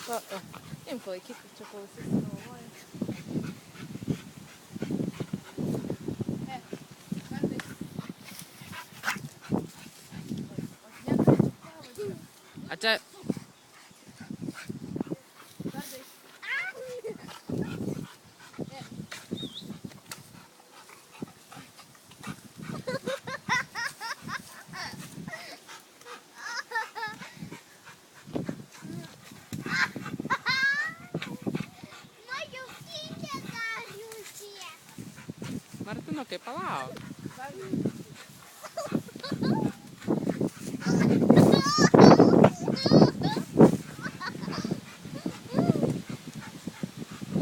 Imk laikyk, čia klausys, galvoju. A čia... Martinukai, palauk.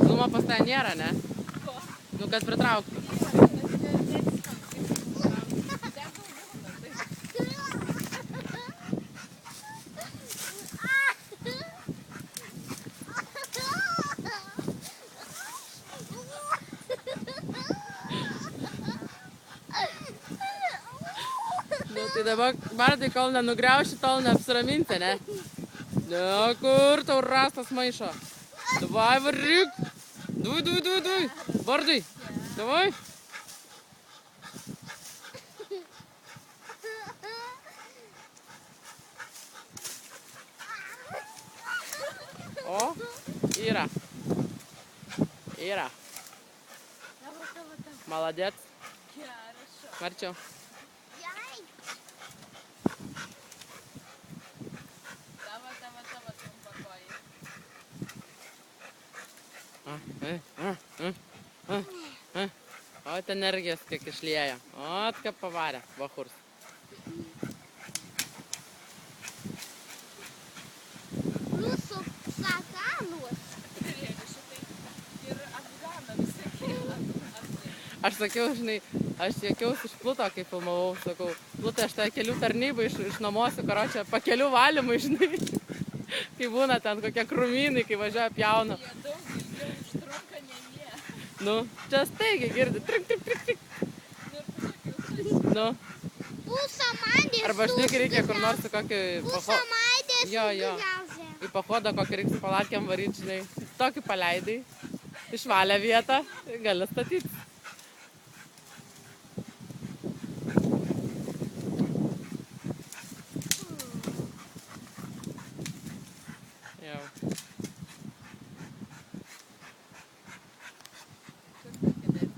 Zumo pas tai nėra, ne? Ko? Nu, kad pritrauktų. Nu, tai dabar, Martai, kol nenugriauši, tol neapsiraminti, ne? Ne, kur tau rastas maišo? Davai, varyk! Duj! Bardai! Davai! O, yra. Молодец. Marčiau. O, energijos kiek išlieja. O, kaip pavarė, vahurs. Mūsų sakanus. Aš sakiau, žinai, aš juokiausi iš Pluto, kai filmavau, sakau, Plutai, aš tai kelių tarnybą išnuomosiu, karočią, pakelių valymui, žinai, kai būna ten kokie krūmynai, kai važiuoja pjauna. Jie daug ilgiau užtrunka, ne jie. Nu, čia staigiai girdi, trik. Nu, Pusamaidės arba štai reikia kur nors su kokį... Pusamaidės Jo. didžiausia. Į pahodą kokį reikia su palatkėm varyti, žinai, tokį paleidai, išvalę vietą, gali statyti.